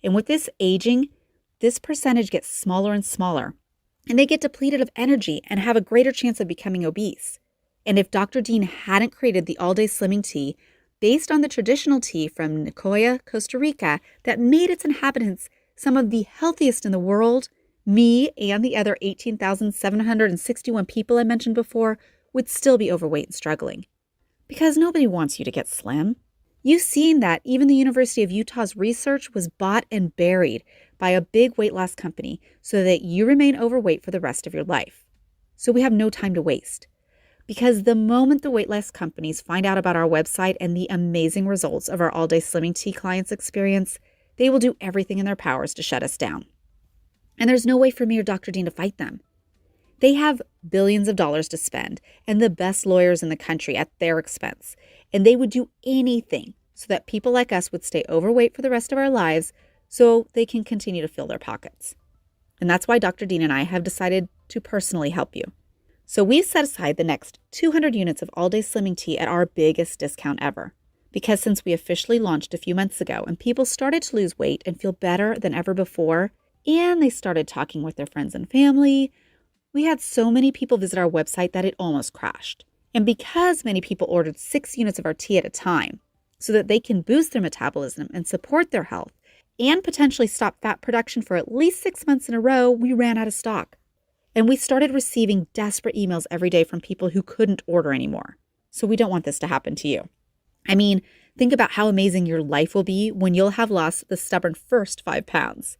And with this aging, this percentage gets smaller and smaller, and they get depleted of energy and have a greater chance of becoming obese. And if Dr. Dean hadn't created the all-day slimming tea based on the traditional tea from Nicoya, Costa Rica, that made its inhabitants some of the healthiest in the world, me and the other 18,761 people I mentioned before would still be overweight and struggling. Because nobody wants you to get slim. You've seen that even the University of Utah's research was bought and buried by a big weight loss company so that you remain overweight for the rest of your life. So we have no time to waste. Because the moment the weight loss companies find out about our website and the amazing results of our all-day slimming tea clients experience, they will do everything in their powers to shut us down. And there's no way for me or Dr. Dean to fight them. They have billions of dollars to spend and the best lawyers in the country at their expense, and they would do anything so that people like us would stay overweight for the rest of our lives so they can continue to fill their pockets. And that's why Dr. Dean and I have decided to personally help you. So we've set aside the next 200 units of all-day slimming tea at our biggest discount ever. Because since we officially launched a few months ago and people started to lose weight and feel better than ever before, and they started talking with their friends and family, we had so many people visit our website that it almost crashed. And because many people ordered 6 units of our tea at a time so that they can boost their metabolism and support their health and potentially stop fat production for at least 6 months in a row, we ran out of stock. And we started receiving desperate emails every day from people who couldn't order anymore. So we don't want this to happen to you. I mean, think about how amazing your life will be when you'll have lost the stubborn first 5 pounds.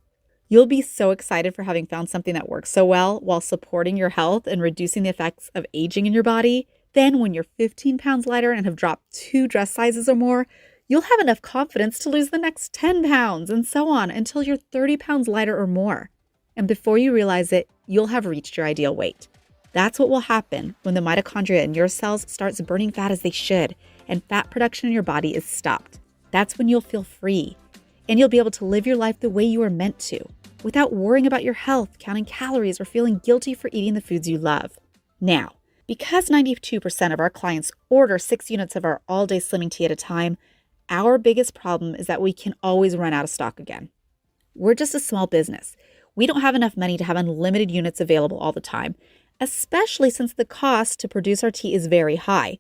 You'll be so excited for having found something that works so well while supporting your health and reducing the effects of aging in your body. Then when you're 15 pounds lighter and have dropped 2 dress sizes or more, you'll have enough confidence to lose the next 10 pounds and so on until you're 30 pounds lighter or more. And before you realize it, you'll have reached your ideal weight. That's what will happen when the mitochondria in your cells starts burning fat as they should and fat production in your body is stopped. That's when you'll feel free and you'll be able to live your life the way you are meant to, without worrying about your health, counting calories, or feeling guilty for eating the foods you love. Now, because 92% of our clients order 6 units of our all-day slimming tea at a time, our biggest problem is that we can always run out of stock again. We're just a small business. We don't have enough money to have unlimited units available all the time, especially since the cost to produce our tea is very high,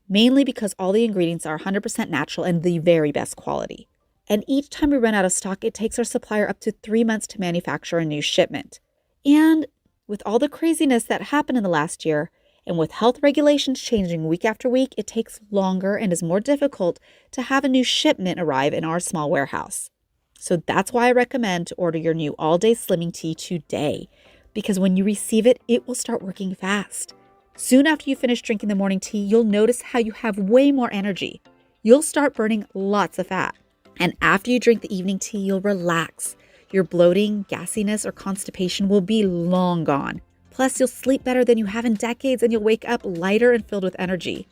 mainly because all the ingredients are 100% natural and the very best quality. And each time we run out of stock, it takes our supplier up to 3 months to manufacture a new shipment. And with all the craziness that happened in the last year, and with health regulations changing week after week, it takes longer and is more difficult to have a new shipment arrive in our small warehouse. So that's why I recommend to order your new all-day slimming tea today, because when you receive it, it will start working fast. Soon after you finish drinking the morning tea, you'll notice how you have way more energy. You'll start burning lots of fat. And after you drink the evening tea, you'll relax. Your bloating, gassiness, or constipation will be long gone. Plus, you'll sleep better than you have in decades and you'll wake up lighter and filled with energy.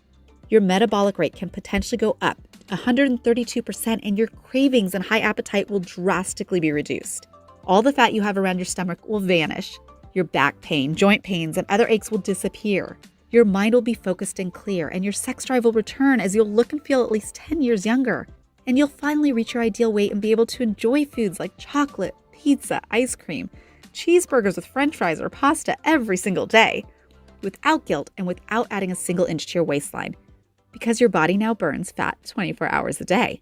Your metabolic rate can potentially go up 132% and your cravings and high appetite will drastically be reduced. All the fat you have around your stomach will vanish. Your back pain, joint pains, and other aches will disappear. Your mind will be focused and clear, and your sex drive will return as you'll look and feel at least 10 years younger. And you'll finally reach your ideal weight and be able to enjoy foods like chocolate, pizza, ice cream, cheeseburgers with french fries, or pasta every single day, without guilt and without adding a single inch to your waistline, because your body now burns fat 24 hours a day.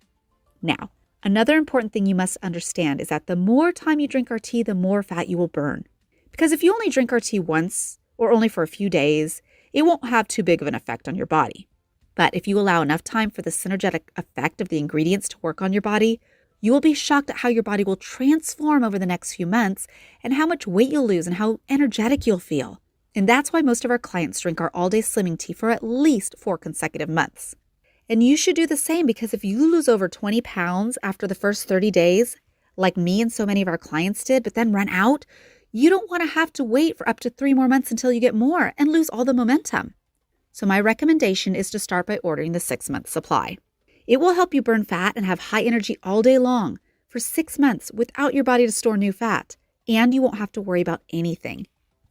Now, another important thing you must understand is that the more time you drink our tea, the more fat you will burn. Because if you only drink our tea once, or only for a few days, it won't have too big of an effect on your body. But if you allow enough time for the synergetic effect of the ingredients to work on your body, you will be shocked at how your body will transform over the next few months and how much weight you'll lose and how energetic you'll feel. And that's why most of our clients drink our all-day slimming tea for at least 4 consecutive months. And you should do the same, because if you lose over 20 pounds after the first 30 days, like me and so many of our clients did, but then run out, you don't want to have to wait for up to 3 more months until you get more and lose all the momentum. So my recommendation is to start by ordering the 6-month supply. It will help you burn fat and have high energy all day long for 6 months without your body to store new fat, and you won't have to worry about anything.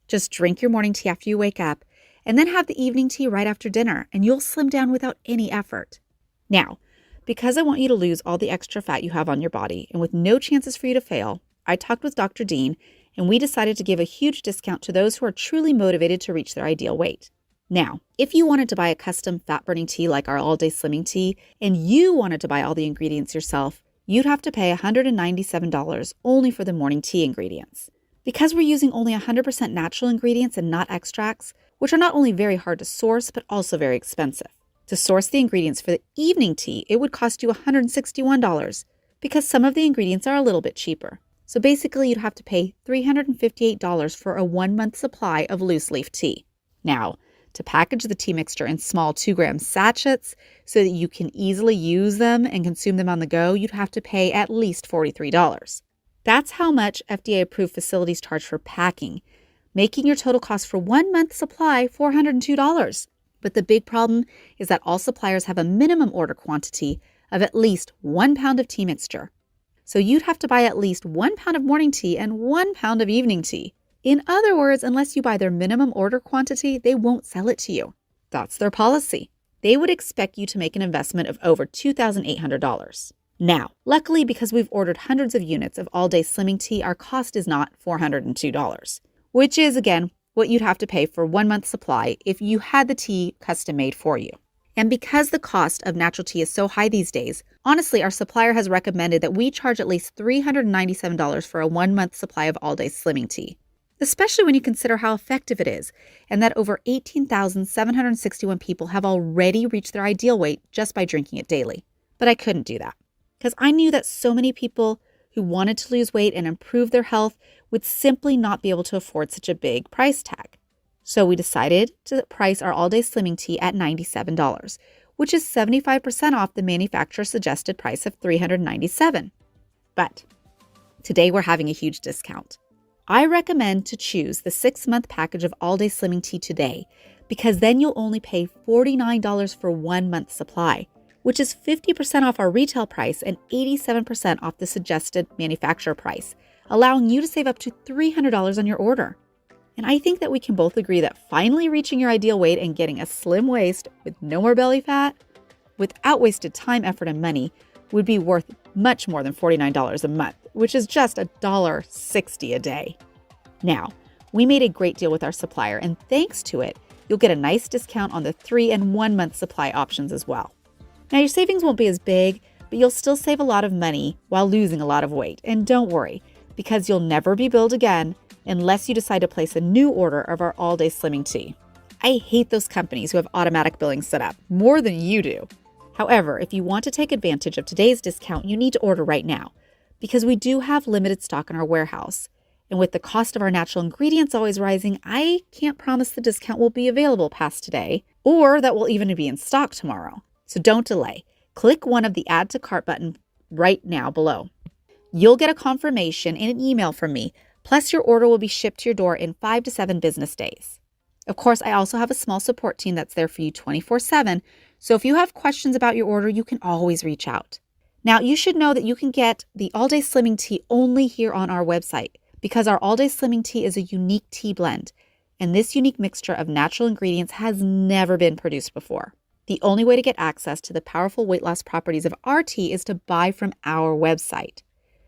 Just drink your morning tea after you wake up, and then have the evening tea right after dinner, and you'll slim down without any effort. Now, because I want you to lose all the extra fat you have on your body, and with no chances for you to fail, I talked with Dr. Dean, and we decided to give a huge discount to those who are truly motivated to reach their ideal weight. Now, if you wanted to buy a custom fat-burning tea like our all-day slimming tea, and you wanted to buy all the ingredients yourself, you'd have to pay $197 only for the morning tea ingredients. Because we're using only 100% natural ingredients and not extracts, which are not only very hard to source, but also very expensive. To source the ingredients for the evening tea, it would cost you $161, because some of the ingredients are a little bit cheaper. So basically, you'd have to pay $358 for a 1-month supply of loose leaf tea. Now, to package the tea mixture in small 2-gram sachets so that you can easily use them and consume them on the go, you'd have to pay at least $43. That's how much FDA-approved facilities charge for packing, making your total cost for 1 month supply $402. But the big problem is that all suppliers have a minimum order quantity of at least 1 pound of tea mixture. So you'd have to buy at least 1 pound of morning tea and 1 pound of evening tea. In other words, unless you buy their minimum order quantity, they won't sell it to you. That's their policy. They would expect you to make an investment of over $2,800. Now, luckily, because we've ordered hundreds of units of all-day slimming tea, our cost is not $402, which is, again, what you'd have to pay for 1 month supply if you had the tea custom made for you. And because the cost of natural tea is so high these days, honestly, our supplier has recommended that we charge at least $397 for a 1 month supply of all-day slimming tea, especially when you consider how effective it is and that over 18,761 people have already reached their ideal weight just by drinking it daily. But I couldn't do that because I knew that so many people who wanted to lose weight and improve their health would simply not be able to afford such a big price tag. So we decided to price our all-day slimming tea at $97, which is 75% off the manufacturer's suggested price of $397. But today we're having a huge discount. I recommend to choose the 6-month package of all-day slimming tea today, because then you'll only pay $49 for 1 month supply, which is 50% off our retail price and 87% off the suggested manufacturer price, allowing you to save up to $300 on your order. And I think that we can both agree that finally reaching your ideal weight and getting a slim waist with no more belly fat, without wasted time, effort, and money, would be worth much more than $49 a month, which is just $1.60 a day. Now, we made a great deal with our supplier, and thanks to it, you'll get a nice discount on the 3 and 1 month supply options as well. Now, your savings won't be as big, but you'll still save a lot of money while losing a lot of weight. And don't worry, because you'll never be billed again unless you decide to place a new order of our all-day slimming tea. I hate those companies who have automatic billing set up, more than you do. However, if you want to take advantage of today's discount, you need to order right now, because we do have limited stock in our warehouse. And with the cost of our natural ingredients always rising, I can't promise the discount will be available past today, or that will even be in stock tomorrow. So don't delay. Click one of the Add to Cart button right now below. You'll get a confirmation and an email from me, plus your order will be shipped to your door in 5 to 7 business days. Of course, I also have a small support team that's there for you 24/7, so if you have questions about your order, you can always reach out. Now, you should know that you can get the all-day slimming tea only here on our website, because our all-day slimming tea is a unique tea blend, and this unique mixture of natural ingredients has never been produced before. The only way to get access to the powerful weight loss properties of our tea is to buy from our website.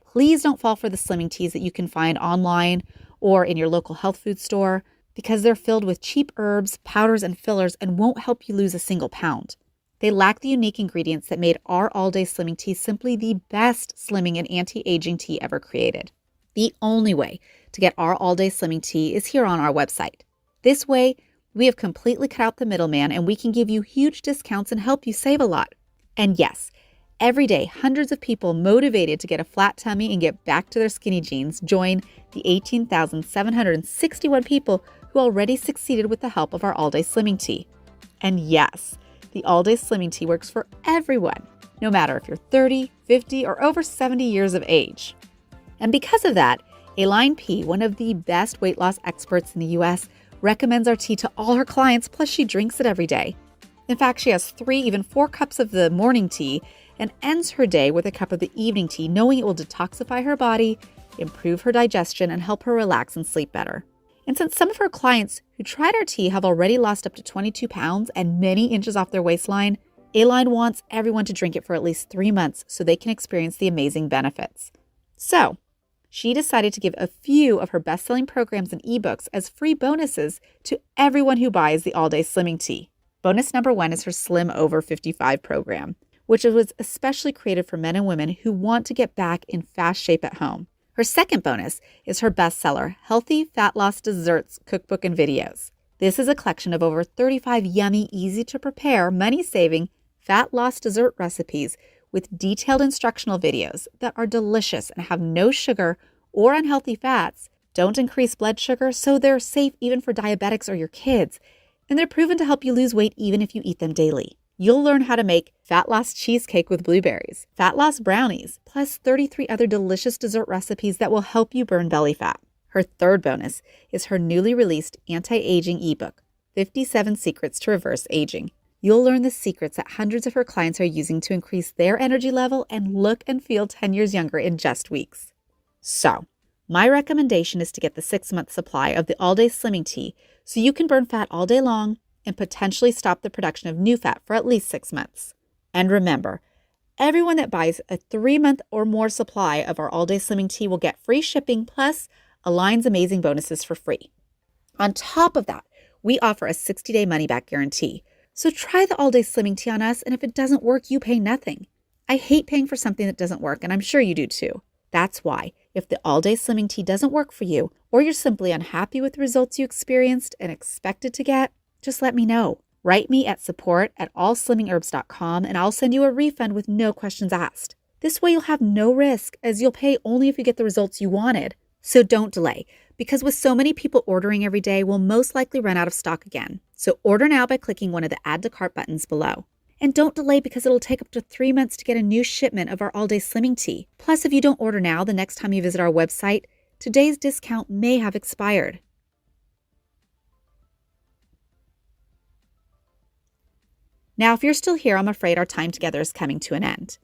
Please don't fall for the slimming teas that you can find online or in your local health food store, because they're filled with cheap herbs, powders, and fillers and won't help you lose a single pound. They lack the unique ingredients that made our all-day slimming tea simply the best slimming and anti-aging tea ever created. The only way to get our all-day slimming tea is here on our website. This way, we have completely cut out the middleman and we can give you huge discounts and help you save a lot. And yes, every day, hundreds of people motivated to get a flat tummy and get back to their skinny jeans join the 18,761 people who already succeeded with the help of our all-day slimming tea. And yes, the all-day slimming tea works for everyone, no matter if you're 30, 50, or over 70 years of age. And because of that, Aline P., one of the best weight loss experts in the US, recommends our tea to all her clients, plus she drinks it every day. In fact, she has 3, even 4 cups of the morning tea and ends her day with a cup of the evening tea, knowing it will detoxify her body, improve her digestion, and help her relax and sleep better. And since some of her clients who tried our tea have already lost up to 22 pounds and many inches off their waistline, Aline wants everyone to drink it for at least 3 months so they can experience the amazing benefits. So, she decided to give a few of her best-selling programs and ebooks as free bonuses to everyone who buys the all-day slimming tea. Bonus number 1 is her Slim Over 55 program, which was especially created for men and women who want to get back in fast shape at home. Her second bonus is her bestseller, Healthy Fat Loss Desserts Cookbook and Videos. This is a collection of over 35 yummy, easy-to-prepare, money-saving fat loss dessert recipes with detailed instructional videos that are delicious and have no sugar or unhealthy fats, don't increase blood sugar, so they're safe even for diabetics or your kids, and they're proven to help you lose weight even if you eat them daily. You'll learn how to make fat loss cheesecake with blueberries, fat loss brownies, plus 33 other delicious dessert recipes that will help you burn belly fat. Her third bonus is her newly released anti-aging ebook, 57 Secrets to Reverse Aging. You'll learn the secrets that hundreds of her clients are using to increase their energy level and look and feel 10 years younger in just weeks. So, my recommendation is to get the 6-month supply of the all-day slimming tea so you can burn fat all day long and potentially stop the production of new fat for at least 6 months. And remember, everyone that buys a 3-month or more supply of our all-day slimming tea will get free shipping plus Aline's amazing bonuses for free. On top of that, we offer a 60-day money-back guarantee. So try the all-day slimming tea on us, and if it doesn't work, you pay nothing. I hate paying for something that doesn't work, and I'm sure you do too. That's why, if the all-day slimming tea doesn't work for you, or you're simply unhappy with the results you experienced and expected to get, just let me know. Write me at support@allslimmingherbs.com and I'll send you a refund with no questions asked. This way you'll have no risk, as you'll pay only if you get the results you wanted. So don't delay, because with so many people ordering every day, we'll most likely run out of stock again. So order now by clicking one of the Add to Cart buttons below. And don't delay, because it'll take up to 3 months to get a new shipment of our all-day slimming tea. Plus, if you don't order now, the next time you visit our website, today's discount may have expired. Now, if you're still here, I'm afraid our time together is coming to an end.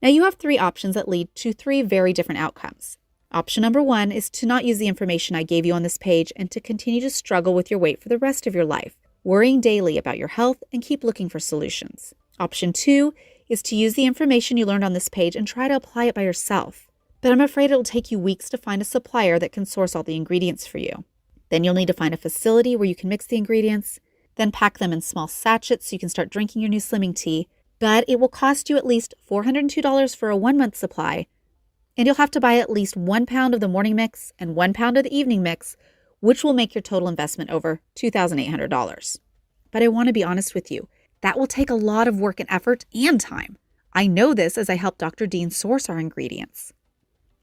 Now, you have 3 options that lead to 3 very different outcomes. Option number 1 is to not use the information I gave you on this page and to continue to struggle with your weight for the rest of your life, worrying daily about your health and keep looking for solutions. Option 2 is to use the information you learned on this page and try to apply it by yourself. But I'm afraid it'll take you weeks to find a supplier that can source all the ingredients for you. Then you'll need to find a facility where you can mix the ingredients, then pack them in small sachets so you can start drinking your new slimming tea. But it will cost you at least $402 for a 1-month supply, and you'll have to buy at least 1 pound of the morning mix and 1 pound of the evening mix, which will make your total investment over $2,800. But I want to be honest with you, that will take a lot of work and effort and time. I know this as I help Dr. Dean source our ingredients.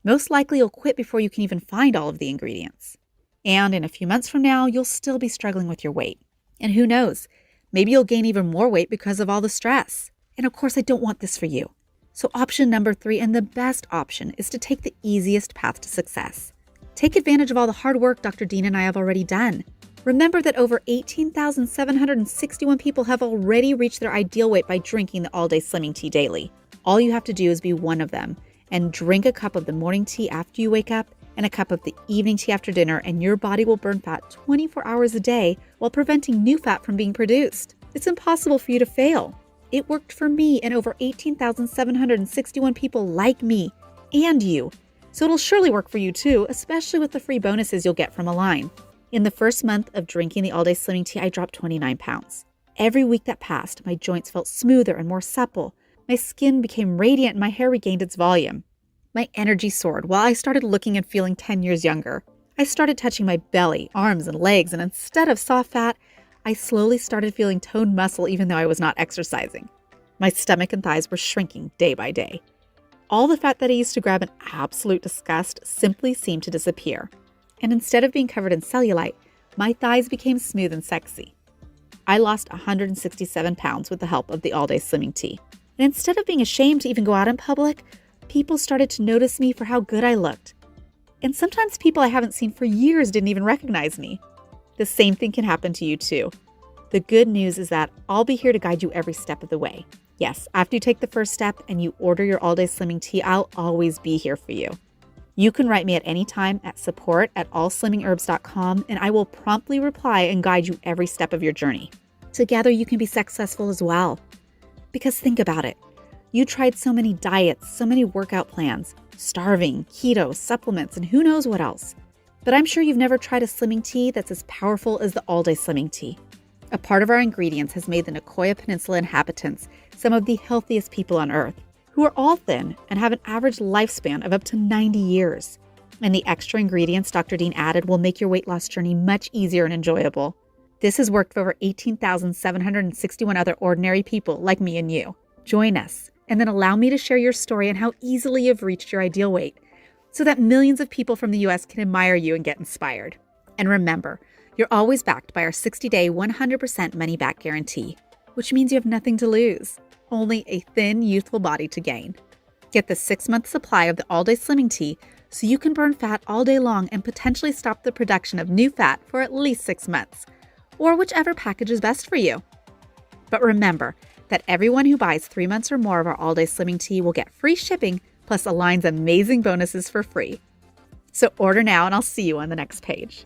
Most likely you'll quit before you can even find all of the ingredients. And in a few months from now, you'll still be struggling with your weight. And who knows, maybe you'll gain even more weight because of all the stress. And of course, I don't want this for you. So option number 3, and the best option, is to take the easiest path to success. Take advantage of all the hard work Dr. Dean and I have already done. Remember that over 18,761 people have already reached their ideal weight by drinking the all-day slimming tea daily. All you have to do is be one of them and drink a cup of the morning tea after you wake up and a cup of the evening tea after dinner, and your body will burn fat 24 hours a day while preventing new fat from being produced. It's impossible for you to fail. It worked for me and over 18,761 people like me and you. So it'll surely work for you too, especially with the free bonuses you'll get from Align. In the first month of drinking the all-day slimming tea, I dropped 29 pounds. Every week that passed, my joints felt smoother and more supple. My skin became radiant and my hair regained its volume. My energy soared while I started looking and feeling 10 years younger. I started touching my belly, arms, and legs, and instead of soft fat, I slowly started feeling toned muscle even though I was not exercising. My stomach and thighs were shrinking day by day. All the fat that I used to grab in absolute disgust simply seemed to disappear. And instead of being covered in cellulite, my thighs became smooth and sexy. I lost 167 pounds with the help of the all-day slimming tea. And instead of being ashamed to even go out in public, people started to notice me for how good I looked. And sometimes people I haven't seen for years didn't even recognize me. The same thing can happen to you too. The good news is that I'll be here to guide you every step of the way. Yes, after you take the first step and you order your all-day slimming tea, I'll always be here for you. You can write me at any time at support@allslimmingherbs.com, and I will promptly reply and guide you every step of your journey. Together, you can be successful as well. Because think about it. You tried so many diets, so many workout plans, starving, keto, supplements, and who knows what else. But I'm sure you've never tried a slimming tea that's as powerful as the all-day slimming tea. A part of our ingredients has made the Nicoya Peninsula inhabitants some of the healthiest people on Earth, who are all thin and have an average lifespan of up to 90 years. And the extra ingredients Dr. Dean added will make your weight loss journey much easier and enjoyable. This has worked for over 18,761 other ordinary people like me and you. Join us, and then allow me to share your story and how easily you've reached your ideal weight, so that millions of people from the US can admire you and get inspired. And remember, you're always backed by our 60-day, 100% money-back guarantee, which means you have nothing to lose, only a thin, youthful body to gain. Get the 6-month supply of the all-day slimming tea so you can burn fat all day long and potentially stop the production of new fat for at least 6 months, or whichever package is best for you. But remember that everyone who buys 3 months or more of our all-day slimming tea will get free shipping plus Align's amazing bonuses for free. So order now and I'll see you on the next page.